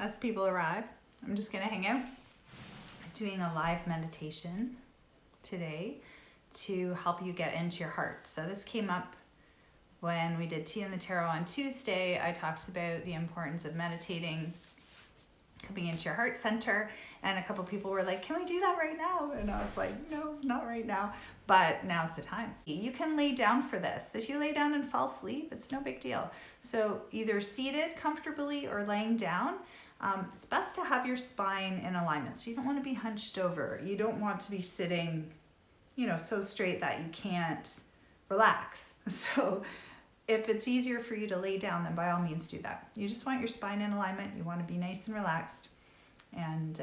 as people arrive. I'm just gonna hang out doing a live meditation today to help you get into your heart. So this came up when we did Tea in the Tarot on Tuesday. I talked about the importance of meditating, coming into your heart center, and a couple people were like, can we do that right now? And I was like, no, not right now, but now's the time. You can lay down for this. If you lay down and fall asleep, it's no big deal. So either seated comfortably or laying down. It's best to have your spine in alignment. So you don't want to be hunched over. You don't want to be sitting, so straight that you can't relax. So if it's easier for you to lay down, then by all means do that. You just want your spine in alignment. You want to be nice and relaxed. And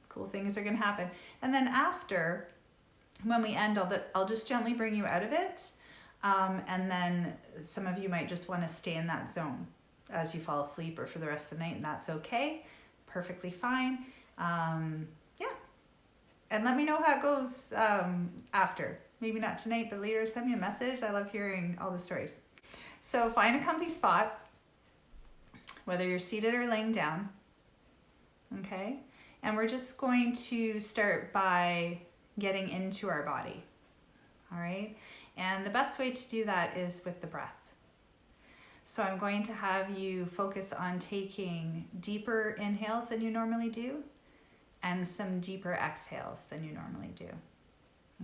cool things are going to happen. And then after, when we end, I'll just gently bring you out of it. And then some of you might just want to stay in that zone as you fall asleep or for the rest of the night, and that's okay. Perfectly fine. And let me know how it goes after. Maybe not tonight, but later, send me a message. I love hearing all the stories. So find a comfy spot, whether you're seated or laying down, okay? And we're just going to start by getting into our body, all right? And the best way to do that is with the breath. So I'm going to have you focus on taking deeper inhales than you normally do and some deeper exhales than you normally do.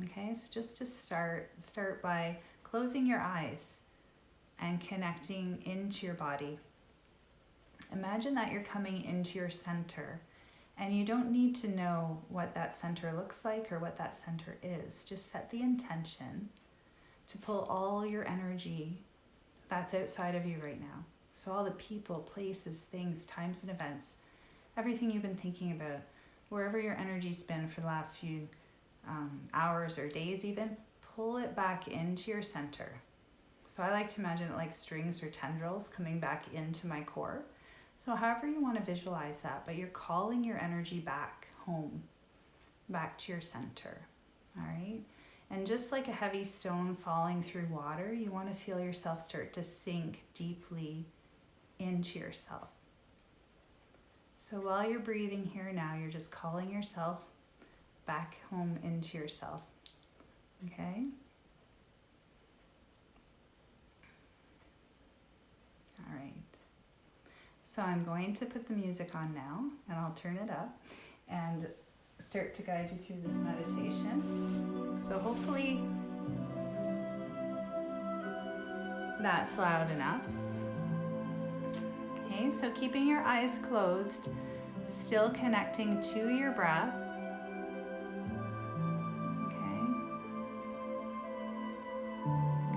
Okay, so just to start by closing your eyes and connecting into your body. Imagine that you're coming into your center, and you don't need to know what that center looks like or what that center is. Just set the intention to pull all your energy that's outside of you right now. So all the people, places, things, times and events, everything you've been thinking about, wherever your energy's been for the last few hours or days even, pull it back into your center. So I like to imagine it like strings or tendrils coming back into my core. So however you want to visualize that, but you're calling your energy back home, back to your center, all right? And just like a heavy stone falling through water, you want to feel yourself start to sink deeply into yourself. So while you're breathing here now, you're just calling yourself back home into yourself, okay? All right. So I'm going to put the music on now, and I'll turn it up and start to guide you through this meditation. So hopefully that's loud enough. Okay, so keeping your eyes closed, still connecting to your breath. Okay.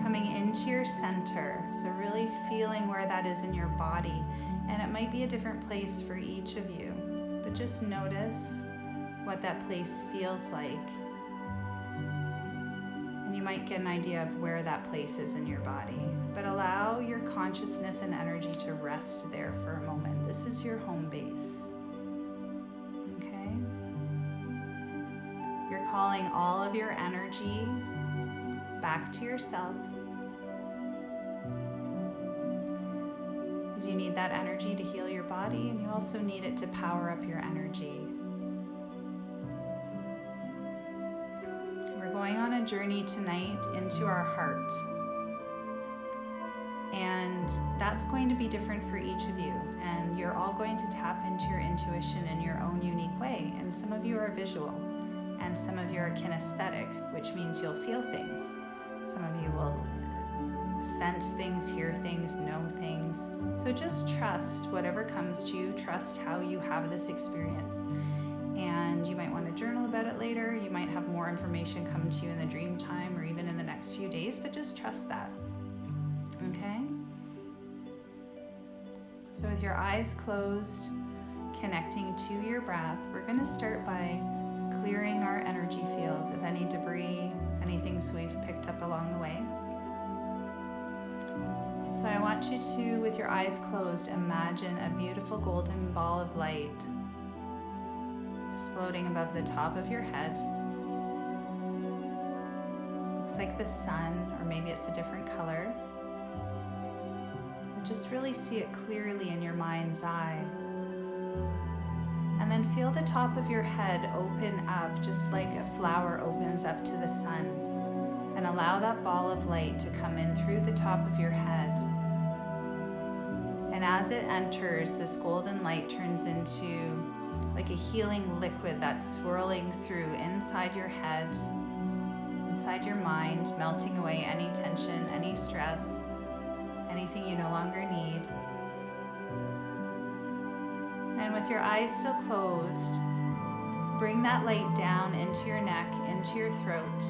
Coming into your center, so really feeling where that is in your body. And it might be a different place for each of you, but just notice what that place feels like. And you might get an idea of where that place is in your body. But allow your consciousness and energy to rest there for a moment. This is your home base. Okay? You're calling all of your energy back to yourself. Because you need that energy to heal your body, and you also need it to power up your energy. We're going on a journey tonight into our heart. And that's going to be different for each of you. And you're all going to tap into your intuition in your own unique way. And some of you are visual, and some of you are kinesthetic, which means you'll feel things. Some of you will sense things, hear things, know things. So just trust whatever comes to you. Trust how you have this experience. And you might want to journal about it later. You might have more information come to you in the dream time or even in the next few days, but just trust that. Okay? So with your eyes closed, connecting to your breath, we're going to start by clearing our energy field of any debris, any things we've picked up along the way. So I want you to, with your eyes closed, imagine a beautiful golden ball of light just floating above the top of your head. Looks like the sun, or maybe it's a different color. But just really see it clearly in your mind's eye. And then feel the top of your head open up just like a flower opens up to the sun. And allow that ball of light to come in through the top of your head. And as it enters, this golden light turns into like a healing liquid that's swirling through inside your head, inside your mind, melting away any tension, any stress, anything you no longer need. And with your eyes still closed, bring that light down into your neck, into your throat,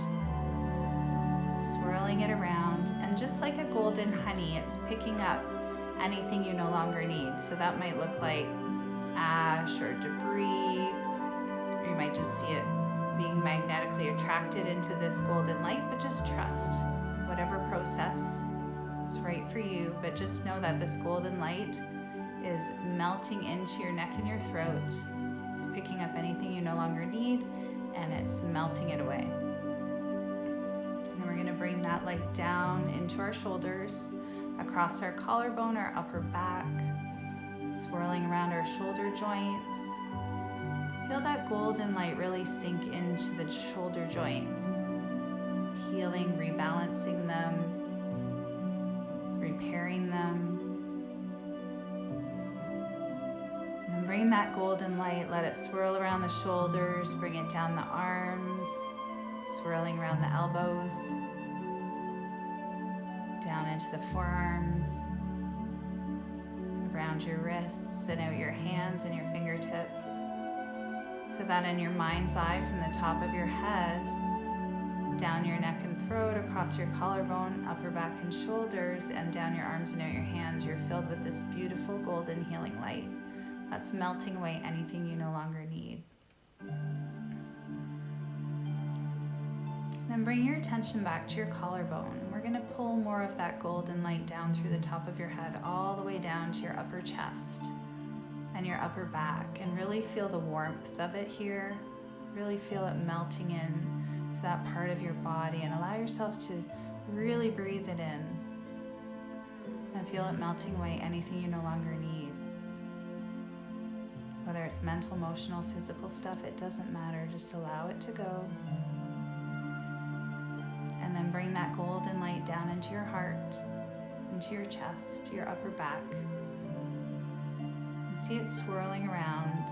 swirling it around. And just like a golden honey, it's picking up anything you no longer need. So that might look like ash or debris, or you might just see it being magnetically attracted into this golden light, but just trust whatever process is right for you. But just know that this golden light is melting into your neck and your throat. It's picking up anything you no longer need, and it's melting it away. And then we're going to bring that light down into our shoulders, across our collarbone, our upper back, swirling around our shoulder joints. Feel that golden light really sink into the shoulder joints, healing, rebalancing them, repairing them. And then bring that golden light, let it swirl around the shoulders, bring it down the arms, swirling around the elbows, down into the forearms, around your wrists and out your hands and your fingertips. So that in your mind's eye, from the top of your head, down your neck and throat, across your collarbone, upper back and shoulders, and down your arms and out your hands, you're filled with this beautiful golden healing light that's melting away anything you no longer need. Then bring your attention back to your collarbone. We're going to pull more of that golden light down through the top of your head, all the way down to your upper chest and your upper back, and really feel the warmth of it here. Really feel it melting in to that part of your body, and allow yourself to really breathe it in and feel it melting away anything you no longer need. Whether it's mental, emotional, physical stuff, it doesn't matter. Just allow it to go. And then bring that golden light down into your heart, into your chest, your upper back. And see it swirling around.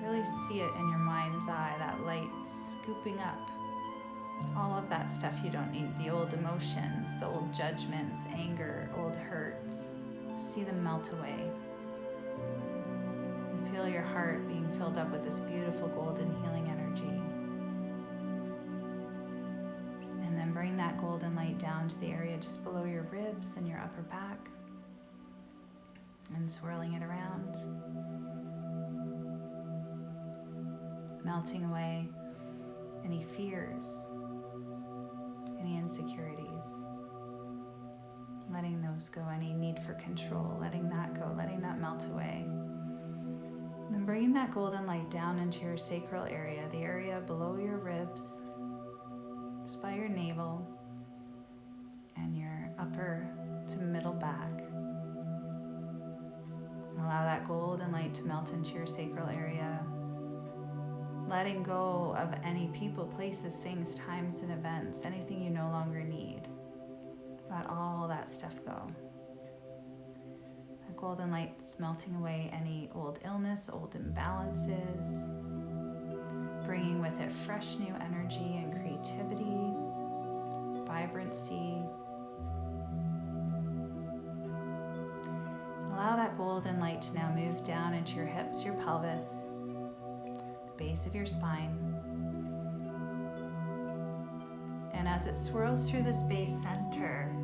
Really see it in your mind's eye, that light scooping up all of that stuff you don't need. The old emotions, the old judgments, anger, old hurts. See them melt away. And feel your heart being filled up with this beautiful golden healing energy. And then bring that golden light down to the area just below your ribs and your upper back, and swirling it around, melting away any fears, any insecurities, letting those go, any need for control, letting that go, letting that melt away. And then bringing that golden light down into your sacral area, the area below your ribs, just by your navel and your upper to middle back. Allow that golden light to melt into your sacral area, letting go of any people, places, things, times, and events, anything you no longer need. Let all that stuff go. That golden light's melting away any old illness, old imbalances, bringing with it fresh new energy and creativity, vibrancy. Allow that golden light to now move down into your hips, your pelvis, the base of your spine. And as it swirls through the space center,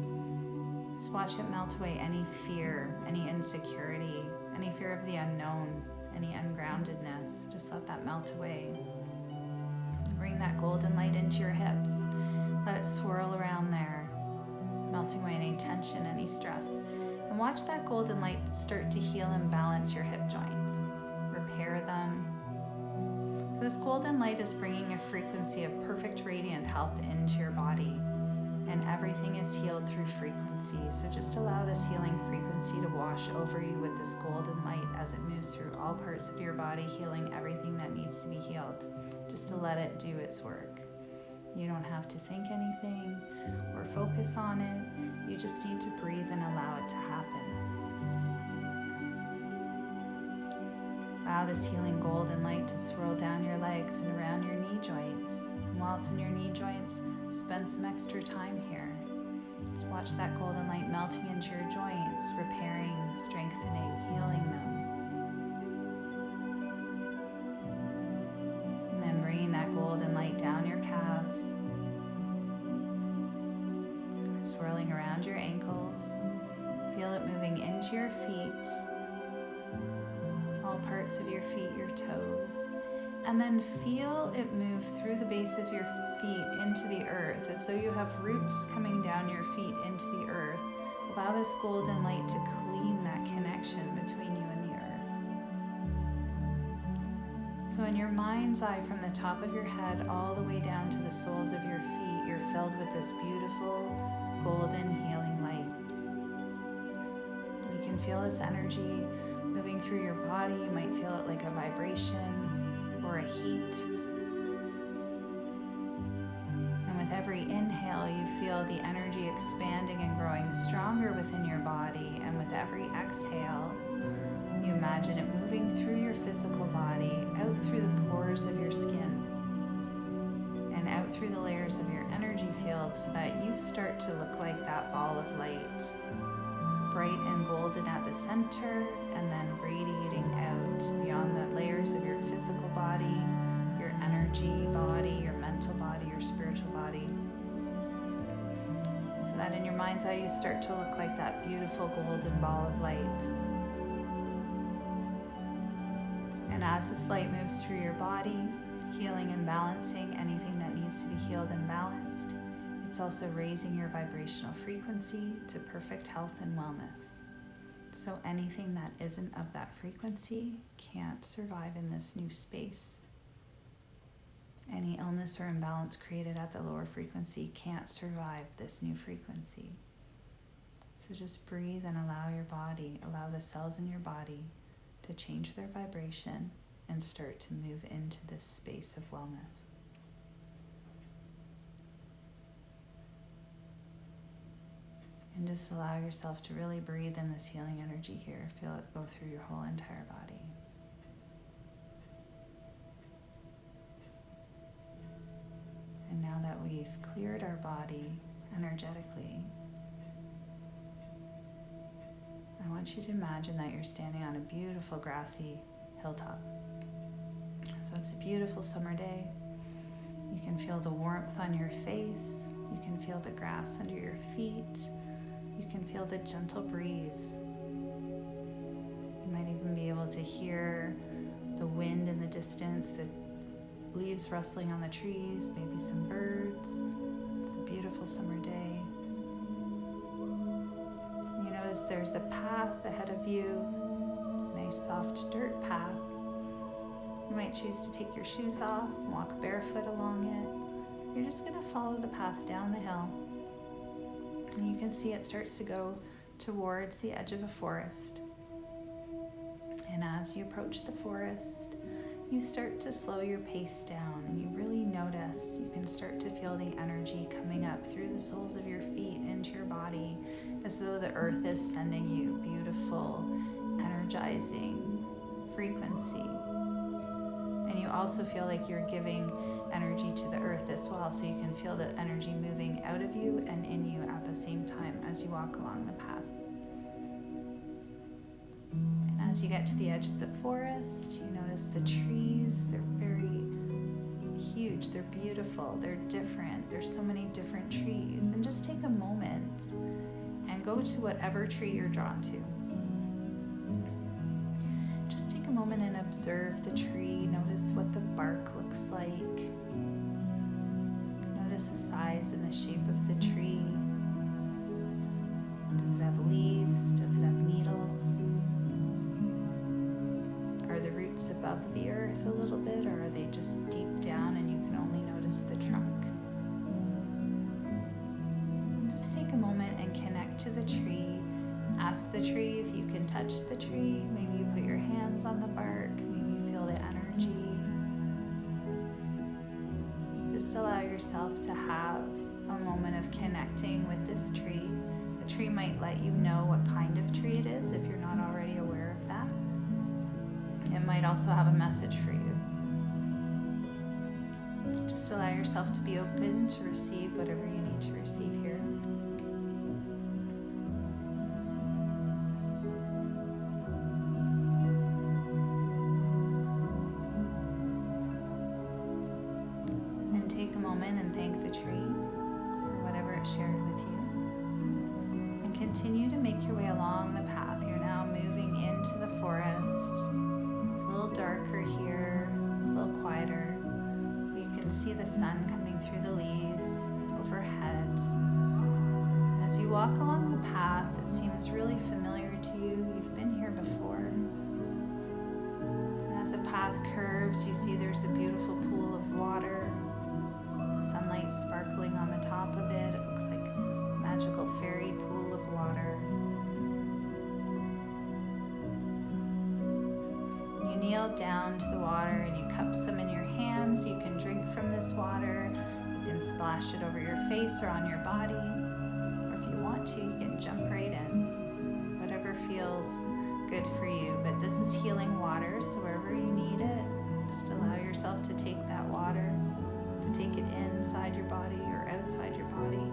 just watch it melt away any fear, any insecurity, any fear of the unknown, any ungroundedness. Just let that melt away. Bring that golden light into your hips. Let it swirl around there, melting away any tension, any stress. And watch that golden light start to heal and balance your hip joints, repair them. So this golden light is bringing a frequency of perfect radiant health into your body, and everything is healed through frequency. So just allow this healing frequency frequency to wash over you with this golden light as it moves through all parts of your body, healing everything that needs to be healed, just to let it do its work. You don't have to think anything or focus on it. You just need to breathe and allow it to happen. Allow this healing golden light to swirl down your legs and around your knee joints. And while it's in your knee joints, spend some extra time here. Just watch that golden light melting into your joints, repairing, strengthening, healing them. And then bringing that golden light down your calves, swirling around your ankles. Feel it moving into your feet, all parts of your feet, your toes. And then feel it move through the base of your feet into the earth, as though you have roots coming down your feet into the earth. Allow this golden light to clean that connection between you and the earth. So in your mind's eye, from the top of your head all the way down to the soles of your feet, you're filled with this beautiful golden healing light. You can feel this energy moving through your body. You might feel it like a vibration or a heat. And with every inhale, you feel the energy expanding and growing stronger within your body. And with every exhale, you imagine it moving through your physical body, out through the pores of your skin, and out through the layers of your energy field, so that you start to look like that ball of light, bright and golden at the center, and then radiating out beyond the layers of your physical body, your energy body, your mental body, your spiritual body. So that in your mind's eye, you start to look like that beautiful golden ball of light. And as this light moves through your body, healing and balancing anything that needs to be healed and balanced, it's also raising your vibrational frequency to perfect health and wellness. So anything that isn't of that frequency can't survive in this new space. Any illness or imbalance created at the lower frequency can't survive this new frequency. So just breathe and allow your body, allow the cells in your body to change their vibration and start to move into this space of wellness. And just allow yourself to really breathe in this healing energy here. Feel it go through your whole entire body. And now that we've cleared our body energetically, I want you to imagine that you're standing on a beautiful grassy hilltop. So it's a beautiful summer day. You can feel the warmth on your face. You can feel the grass under your feet. You can feel the gentle breeze. You might even be able to hear the wind in the distance, the leaves rustling on the trees, maybe some birds. It's a beautiful summer day. You notice there's a path ahead of you, a nice soft dirt path. You might choose to take your shoes off and walk barefoot along it. You're just going to follow the path down the hill. And you can see it starts to go towards the edge of a forest. And as you approach the forest, you start to slow your pace down, and you really notice, you can start to feel the energy coming up through the soles of your feet into your body, as though the earth is sending you beautiful, energizing frequency. And you also feel like you're giving energy to the earth as well, so you can feel the energy moving out of you and in you at the same time as you walk along the path. And as you get to the edge of the forest, you notice the trees. They're very huge, they're beautiful, they're different. There's so many different trees. And just take a moment and go to whatever tree you're drawn to. Just take a moment and observe the tree. Notice what the bark looks like. Notice the size and the shape of the tree. Does it have leaves? Does it have needles? Are the roots above the earth a little bit, or are they just deep down and you can only notice the trunk? Just take a moment and connect to the tree. Ask ask the tree if you can touch the tree. Maybe you put your hands on the bark. Maybe you feel the energy. Just allow yourself to have a moment of connecting with this tree. The tree might let you know what kind of tree it is if you're not already aware of that. It might also have a message for you. Just allow yourself to be open to receive whatever you need to receive here. And take a moment and thank the tree for whatever it shared with you. And continue to make your way along the path. You're now moving into the forest. It's a little darker here. It's a little quieter. You can see the sun coming through the leaves overhead. As you walk along the path, it seems really familiar to you. You've been here before. And as the path curves, you see there's a beautiful pool of water, sunlight sparkling on the top of it. It looks like a magical fairy pool of water. You kneel down to the water and you cup some in your hands. You can drink from this water. You can splash it over your face or on your body. Or if you want to, you can jump right in. Whatever feels good for you. But this is healing water, so wherever you need it, just allow yourself to take that water, to take it inside your body or outside your body.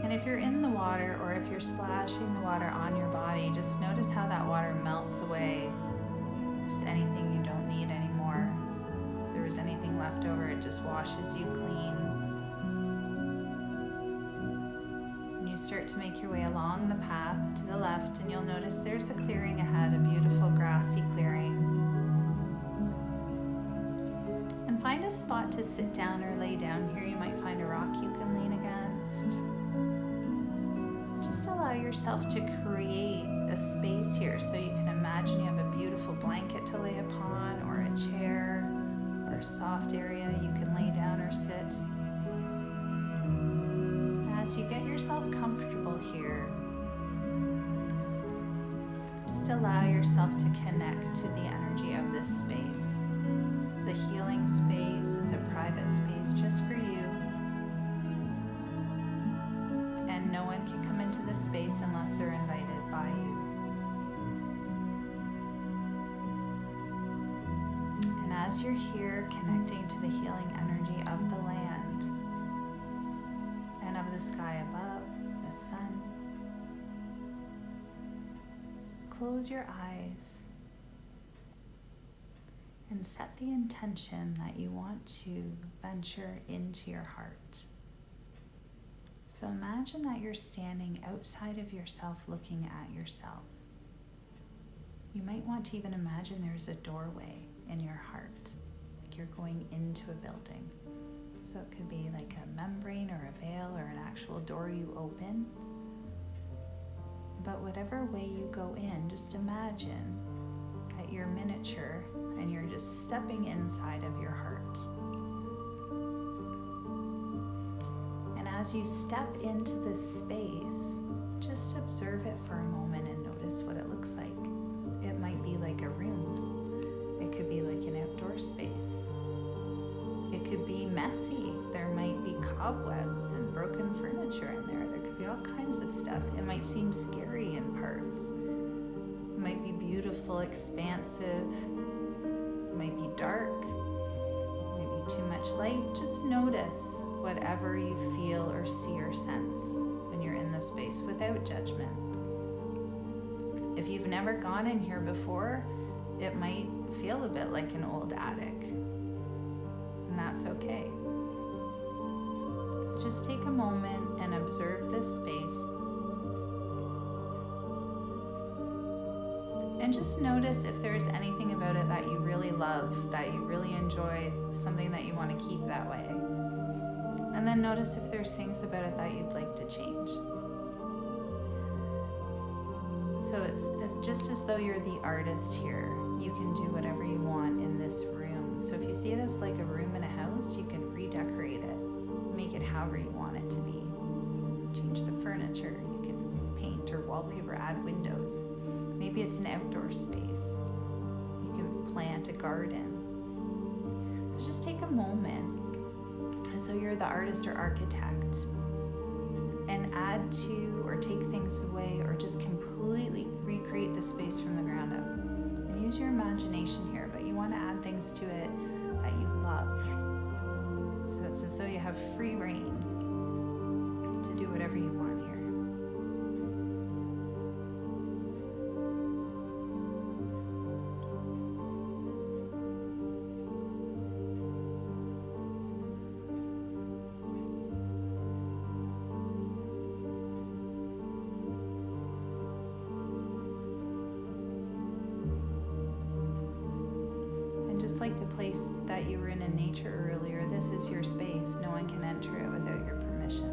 And if you're in the water or if you're splashing the water on your body, just notice how that water melts away. Just anything you don't need anymore. If there was anything left over, it just washes you clean. And you start to make your way along the path to the left, and you'll notice there's a clearing ahead, a beautiful grassy clearing. And find a spot to sit down or lay down here. You might find a rock you can lean against. Just allow yourself to create a space here, so you can imagine you have a beautiful blanket to lay upon, or a chair, or a soft area you can lay down or sit. As you get yourself comfortable here, just allow yourself to connect to the energy of this space. This is a healing space. It's a private space just for you. And no one can come into this space unless they're invited by you. And as you're here connecting to the healing energy of the land and of the sky above, the sun, close your eyes and set the intention that you want to venture into your heart. So imagine that you're standing outside of yourself looking at yourself. You might want to even imagine there's a doorway in your heart, like you're going into a building. So it could be like a membrane or a veil or an actual door you open. But whatever way you go in, just imagine that you're miniature and you're just stepping inside of your heart. As you step into this space, just observe it for a moment and notice what it looks like. It might be like a room. It could be like an outdoor space. It could be messy. There might be cobwebs and broken furniture in there. There could be all kinds of stuff. It might seem scary in parts. It might be beautiful, expansive. It might be dark. It might be too much light. Just notice whatever you feel or see or sense when you're in this space without judgment. If you've never gone in here before, it might feel a bit like an old attic, and that's okay. So just take a moment and observe this space. And just notice if there's anything about it that you really love, that you really enjoy, something that you want to keep that way. And then notice if there's things about it that you'd like to change. So it's just as though you're the artist here. You can do whatever you see it as like a room in a house, you can redecorate it, make it however you want it to be. Change the furniture, you can paint or wallpaper, add windows. Maybe it's an outdoor space. You can plant a garden. So just take a moment as though you're the artist or architect and add to or take things away or just completely recreate the space from the ground up. And use your imagination here, but you want to add things to it that you love. So it's as though you have free reign to do whatever you want here. Just like the place that you were in nature earlier, this is your space. No one can enter it without your permission.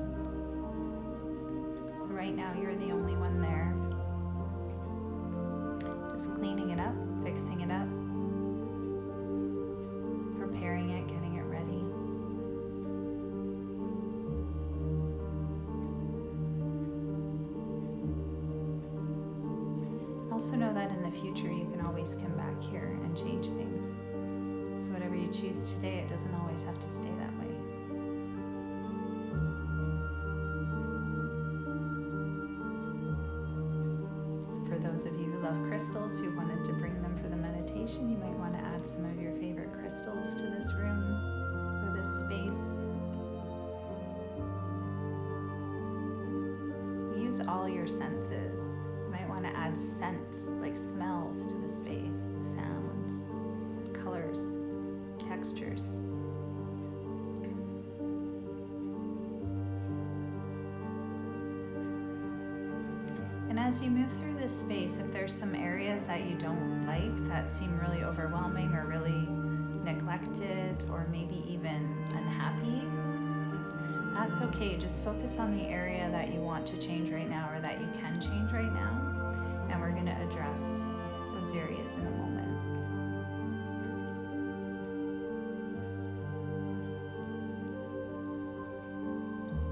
So right now you're the only one there. Just cleaning it up, fixing it up, preparing it, getting it ready. Also know that in the future you can always come back here and change things. So whatever you choose today, it doesn't always have to stay that way. For those of you who love crystals, who wanted to bring them for the meditation, you might want to add some of your favorite crystals to this room or this space. Use all your senses. You might want to add scents, like smells, to the space, sounds, colors, textures. And as you move through this space, if there's some areas that you don't like, that seem really overwhelming or really neglected or maybe even unhappy, that's okay. Just focus on the area that you want to change right now or that you can change right now. And we're going to address those areas in a moment.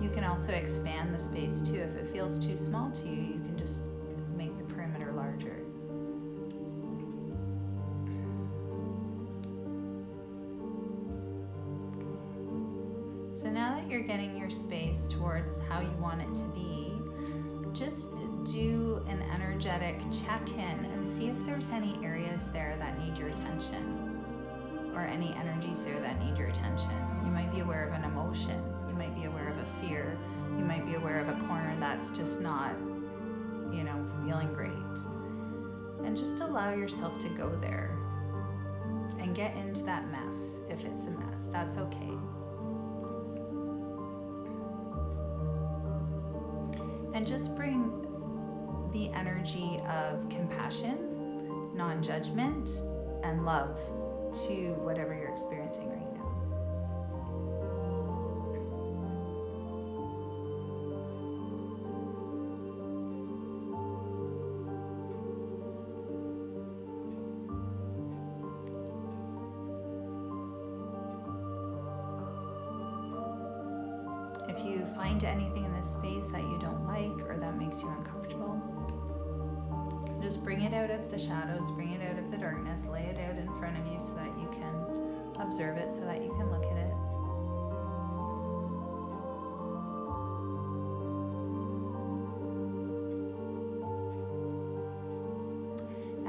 You can also expand the space too. If it feels too small to you, you can just make the perimeter larger. So now that you're getting your space towards how you want it to be, just do an energetic check-in and see if there's any areas there that need your attention or any energies there that need your attention. You might be aware of an emotion. You might be aware of a fear. You might be aware of a corner that's just not, feeling great. And just allow yourself to go there and get into that mess. If it's a mess, that's okay. And just bring the energy of compassion, non-judgment, and love to whatever you're experiencing right now. If you find anything in this space that you don't like or that makes you uncomfortable, just bring it out of the shadows, bring it out of the darkness, lay it out in front of you so that you can observe it, so that you can look at it.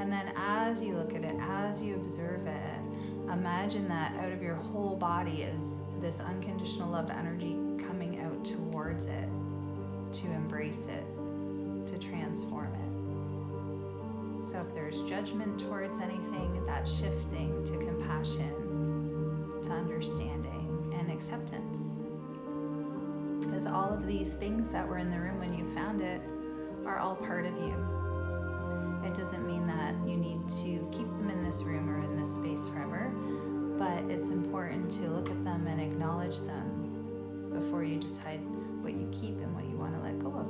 And then as you look at it, as you observe it, imagine that out of your whole body is this unconditional love energy coming out towards it, to embrace it, to transform it. So if there's judgment towards anything, that's shifting to compassion, to understanding and acceptance. Because all of these things that were in the room when you found it are all part of you. It doesn't mean that you need to keep them in this room or in this space forever, but it's important to look at them and acknowledge them before you decide what you keep and what you want to let go of.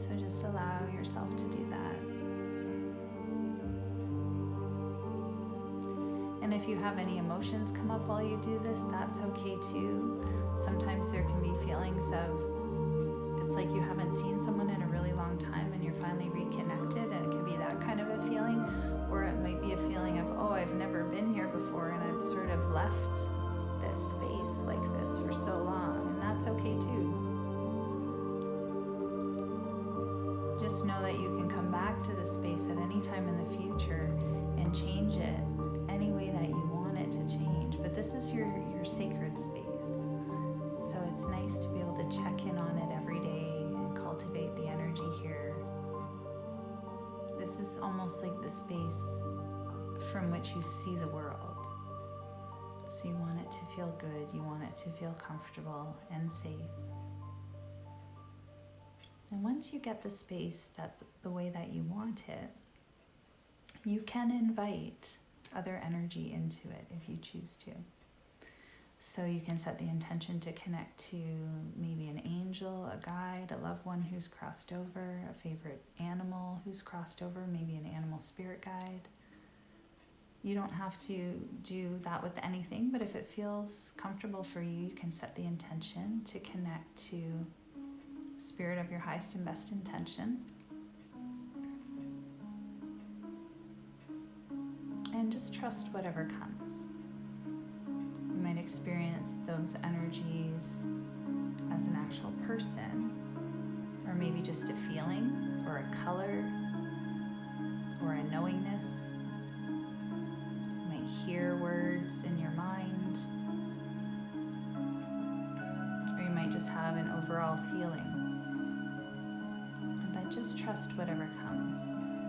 So just allow yourself to do that. And And if you have any emotions come up while you do this, that's okay too. Sometimes there can be feelings of, it's like you haven't seen someone in a really long time and you're finally reconnected, and it can be that kind of a feeling. Or it might be a feeling of, oh, I've never been here before and I've sort of left this space like this for so long, and that's okay too. Just know that you can come back to this space at any time in the future and change it any way that you want it to change. But this is your sacred space. So it's nice to be able to check in on it every day and cultivate the energy here. This is almost like the space from which you see the world. So you want it to feel good, you want it to feel comfortable and safe. And once you get the space the way that you want it, you can invite other energy into it if you choose to. So you can set the intention to connect to maybe an angel, a guide, a loved one who's crossed over, a favorite animal who's crossed over, maybe an animal spirit guide. You don't have to do that with anything, but if it feels comfortable for you, you can set the intention to connect to spirit of your highest and best intention. And just trust whatever comes. You might experience those energies as an actual person, or maybe just a feeling, or a color, or a knowingness. You might hear words in your mind, or you might just have an overall feeling. But just trust whatever comes.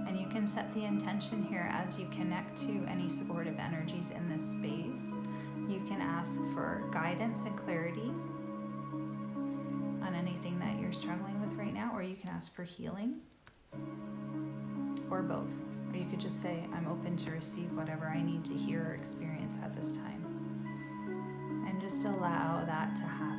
And you can set the intention here as you connect to any supportive energies in this space. You can ask for guidance and clarity on anything that you're struggling with right now, or you can ask for healing, or both. Or you could just say, I'm open to receive whatever I need to hear or experience at this time. And just allow that to happen.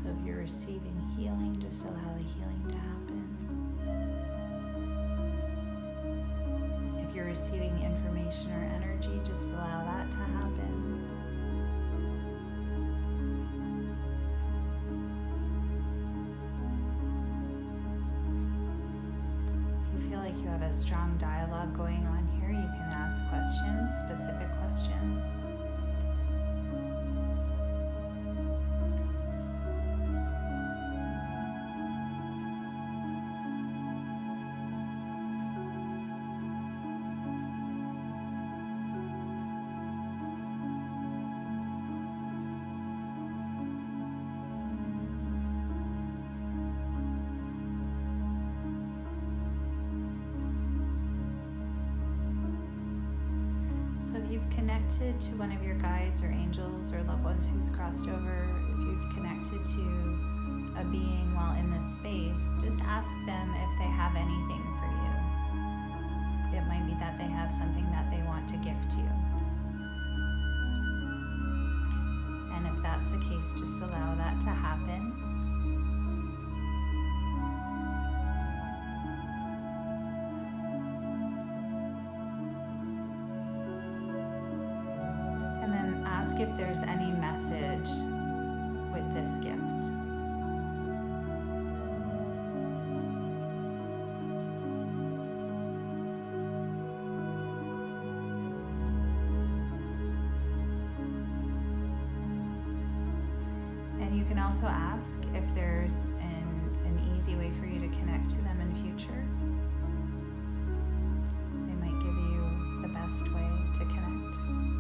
So if you're receiving healing, just allow the healing to happen. If you're receiving information or energy, just allow that to happen. If you feel like you have a strong dialogue going on here, you can ask questions, specific questions. So if you've connected to one of your guides or angels or loved ones who's crossed over, if you've connected to a being while in this space, just ask them if they have anything for you. It might be that they have something that they want to gift you. And if that's the case, just allow that to happen. Ask if there's any message with this gift. And you can also ask if there's an easy way for you to connect to them in future. They might give you the best way to connect.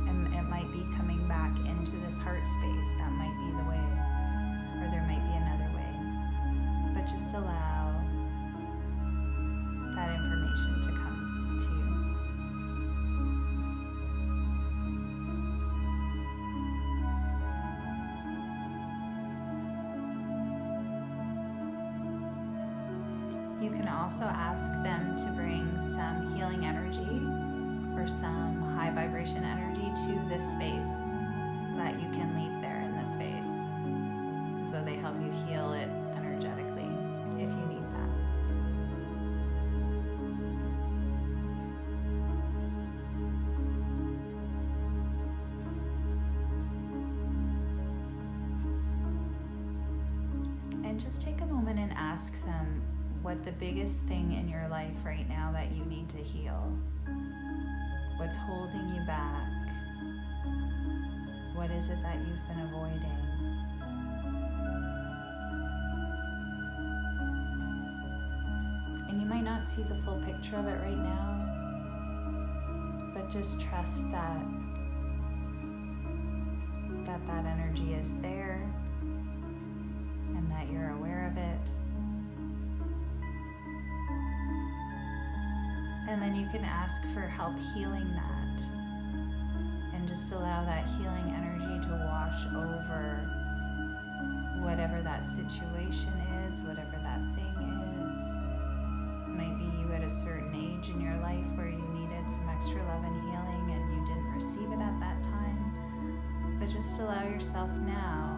And it might be coming back into this heart space. That might be the way, or there might be another way. But just allow that information to come to you. You can also ask them to bring some healing energy or some high vibration energy to this space that you can leave there in this space. So they help you heal it energetically if you need that. And just take a moment and ask them what the biggest thing in your life right now that you need to heal. What's holding you back? What is it that you've been avoiding? And you might not see the full picture of it right now, but just trust that energy is there and that you're aware of it. And then you can ask for help healing that and just allow that healing energy to wash over whatever that situation is, whatever that thing is. It might be you at a certain age in your life where you needed some extra love and healing and you didn't receive it at that time. But just allow yourself now,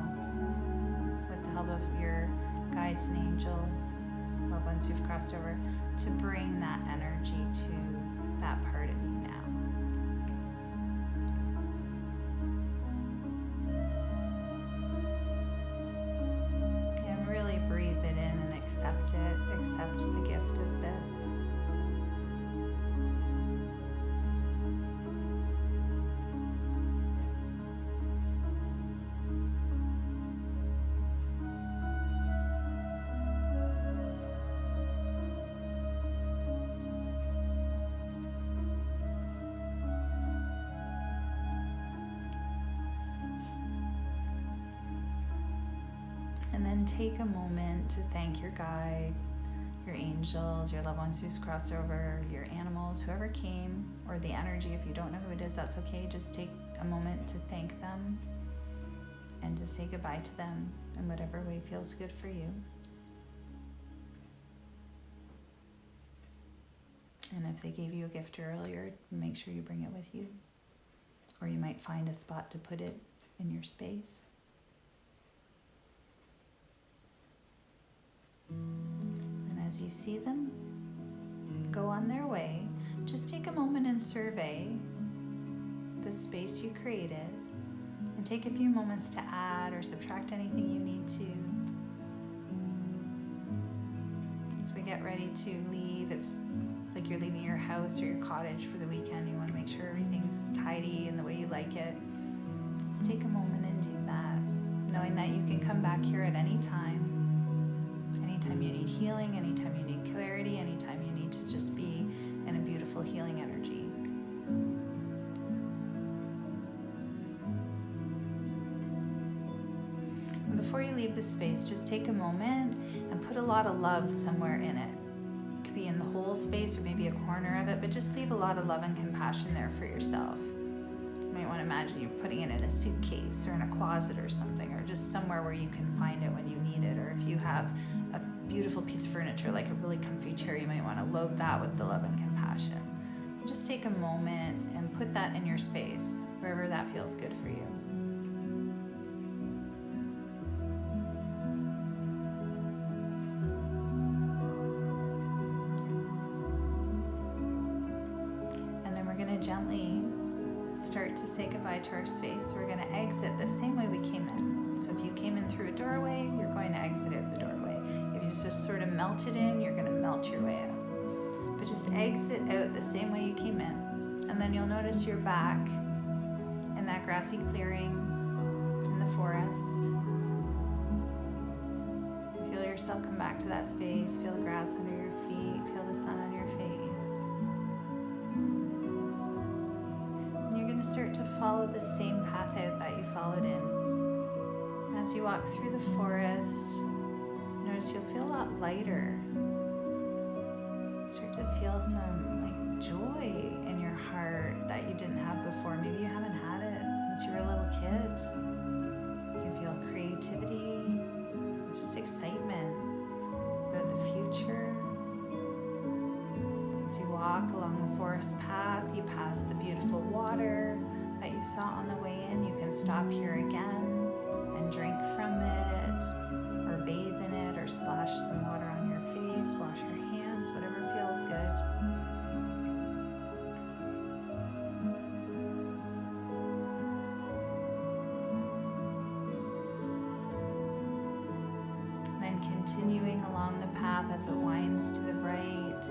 with the help of your guides and angels, loved ones who've crossed over, to bring that energy to that part of you now. And really breathe it in and accept it. Accept the gift of this. And then take a moment to thank your guide, your angels, your loved ones who's crossed over, your animals, whoever came, or the energy. If you don't know who it is, that's okay. Just take a moment to thank them and to say goodbye to them in whatever way feels good for you. And if they gave you a gift earlier, make sure you bring it with you. Or you might find a spot to put it in your space. And as you see them go on their way, just take a moment and survey the space you created and take a few moments to add or subtract anything you need to. As we get ready to leave, it's like you're leaving your house or your cottage for the weekend. You want to make sure everything's tidy and the way you like it. Just take a moment and do that, knowing that you can come back here at any time. Anytime you need healing, anytime you need clarity, anytime you need to just be in a beautiful healing energy. And before you leave the space, just take a moment and put a lot of love somewhere in it. It could be in the whole space or maybe a corner of it, but just leave a lot of love and compassion there for yourself. You might want to imagine you're putting it in a suitcase or in a closet or something, or just somewhere where you can find it when you need it. Or if you have a beautiful piece of furniture, like a really comfy chair, you might want to load that with the love and compassion. Just take a moment and put that in your space, wherever that feels good for you. And then we're going to gently start to say goodbye to our space. We're going to exit the same way we came in. So if you came in through a doorway, you're going to exit out the doorway. If you just sort of melted in, you're going to melt your way out. But just exit out the same way you came in. And then you'll notice you're back in that grassy clearing in the forest. Feel yourself come back to that space. Feel the grass under your feet. Feel the sun on your face. And you're going to start to follow the same path out that you followed in. As you walk through the forest, notice you'll feel a lot lighter. Start to feel some like joy in your heart that you didn't have before. Maybe you haven't had it since you were a little kid. You can feel creativity, just excitement about the future. As you walk along the forest path, you pass the beautiful water that you saw on the way in. You can stop here again and drink from it, or bathe in it, or splash some water on your face, wash your hands, whatever feels good. Then continuing along the path as it winds to the right,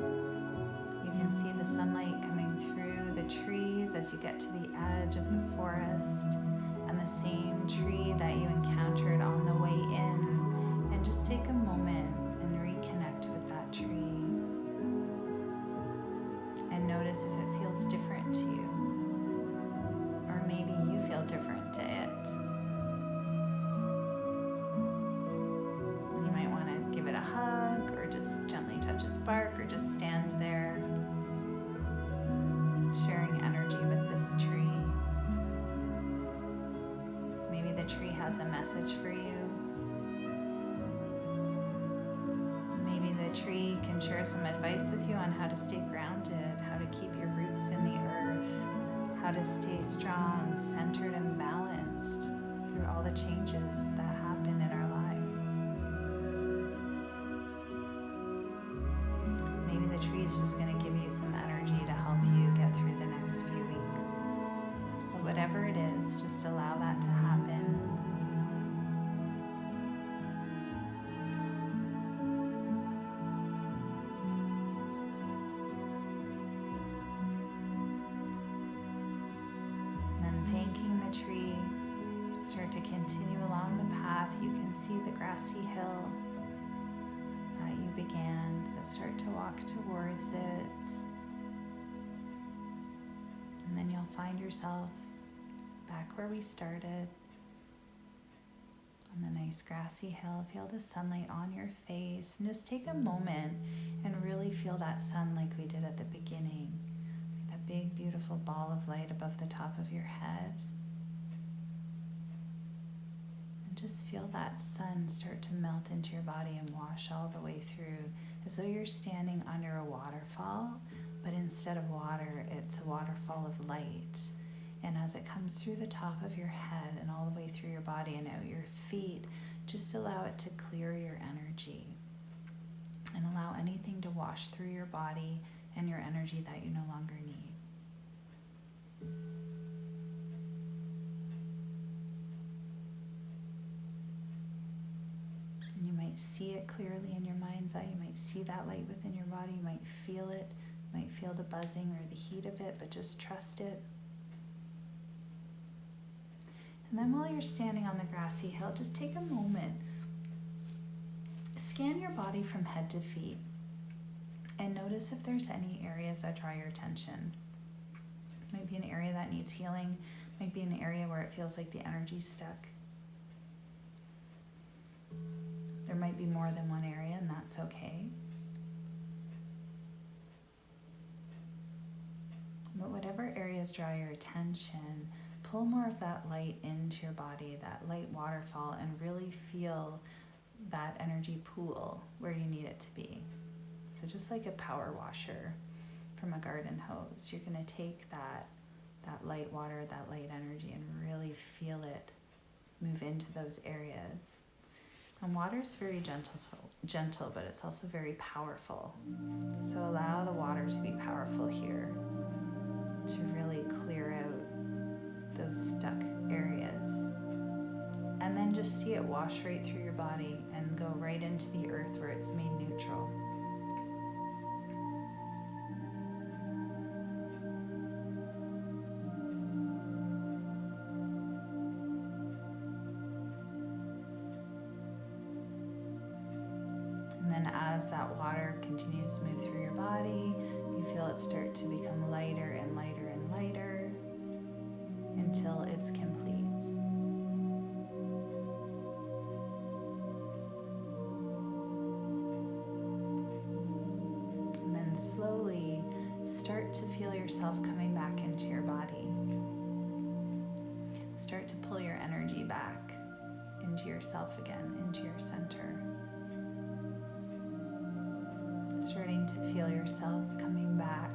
you can see the sunlight coming through the trees as you get to the edge of the forest, and the same tree that you encountered on the way in, and just take a moment and reconnect with that tree and notice if it feels different to you, or maybe you feel different to it. You might want to give it a hug, or just gently touch its bark, or just stand there sharing energy with this tree. Maybe the tree has a message for you. Maybe the tree can share some advice with you on how to stay grounded, how to keep your roots in the earth, how to stay strong, centered, and balanced through all the changes that happen in our lives. Maybe the tree is just going to give you some energy to help you get through the next few weeks. But whatever it is, just allow that to happen. And then thanking the tree, start to continue along the path. You can see the grassy hill that you began, so start to walk towards it. And then you'll find yourself back where we started, on the nice grassy hill. Feel the sunlight on your face, and just take a moment and really feel that sun like we did at the beginning. That big, beautiful ball of light above the top of your head. And just feel that sun start to melt into your body and wash all the way through, as though you're standing under a waterfall, but instead of water, it's a waterfall of light. And as it comes through the top of your head and all the way through your body and out your feet, just allow it to clear your energy and allow anything to wash through your body and your energy that you no longer need. And you might see it clearly in your mind's eye. You might see that light within your body. You might feel it. You might feel the buzzing or the heat of it, but just trust it. And then while you're standing on the grassy hill, just take a moment. Scan your body from head to feet and notice if there's any areas that draw your attention. It might be an area that needs healing. It might be an area where it feels like the energy's stuck. There might be more than one area, and that's okay. But whatever areas draw your attention, pull more of that light into your body, that light waterfall, and really feel that energy pool where you need it to be. So just like a power washer from a garden hose, you're going to take that light water, that light energy, and really feel it move into those areas. And water is very gentle, but it's also very powerful. So allow the water to be powerful here to really clear out those stuck areas. And then just see it wash right through your body and go right into the earth where it's made neutral. And then as that water continues to move through your body, you feel it start to become lighter and lighter and lighter until it's complete. then slowly start to feel yourself coming back into your body. Start to pull your energy back into yourself again, into your center. Starting to feel yourself coming back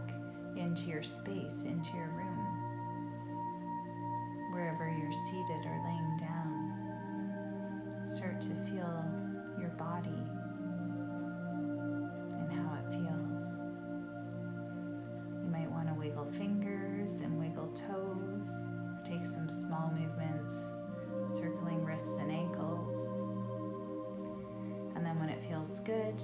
into your space, into your room, wherever you're seated or laying down. Start to feel your body and how it feels. You might want to wiggle fingers and wiggle toes. Take some small movements, circling wrists and ankles. And then when it feels good,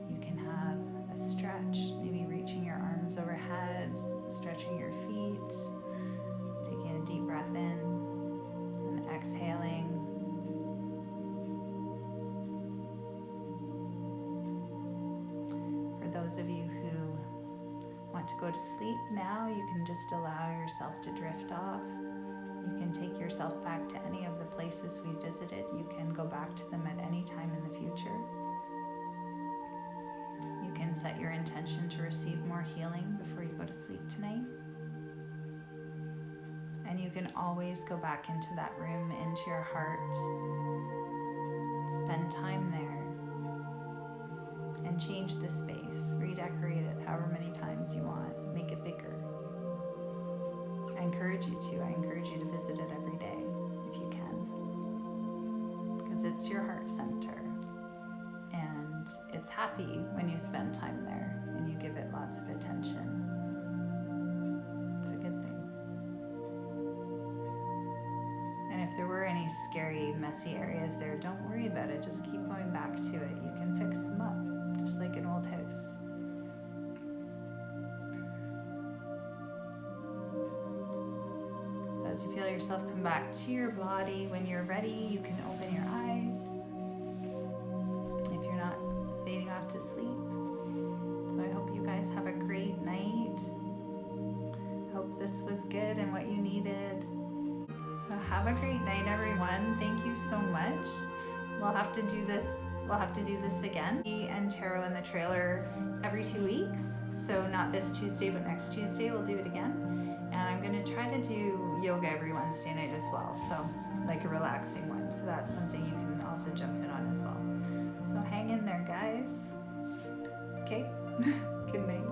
you can have a stretch, maybe reaching your arms overhead, stretching your feet, taking a deep breath in and exhaling. For those of you who want to go to sleep now, you can just allow yourself to drift off. You can take yourself back to any of the places we visited. You can go back to them at any time in the future. You can set your intention to receive more healing before you go to sleep tonight. And you can always go back into that room, into your heart. Spend time there and change the space. Redecorate it however many times you want. Make it bigger. I encourage you to. I encourage you to visit it every day if you can, because it's your heart center and it's happy when you spend time there and you give it lots of attention. It's a good thing. And if there were any scary, messy areas there, don't worry about it. Just keep going back to it. You can fix them up, just like an old house. As you feel yourself come back to your body, when you're ready, you can open your eyes if you're not fading off to sleep. So I hope you guys have a great night. Hope this was good and what you needed. So have a great night, everyone. Thank you so much. We'll have to do this again. Me and Tarot in the trailer every 2 weeks. So not this Tuesday, but next Tuesday we'll do it again. And I'm going to try to do yoga every Wednesday night as well, so like a relaxing one. So that's something you can also jump in on as well. So hang in there, guys. Okay? Good night.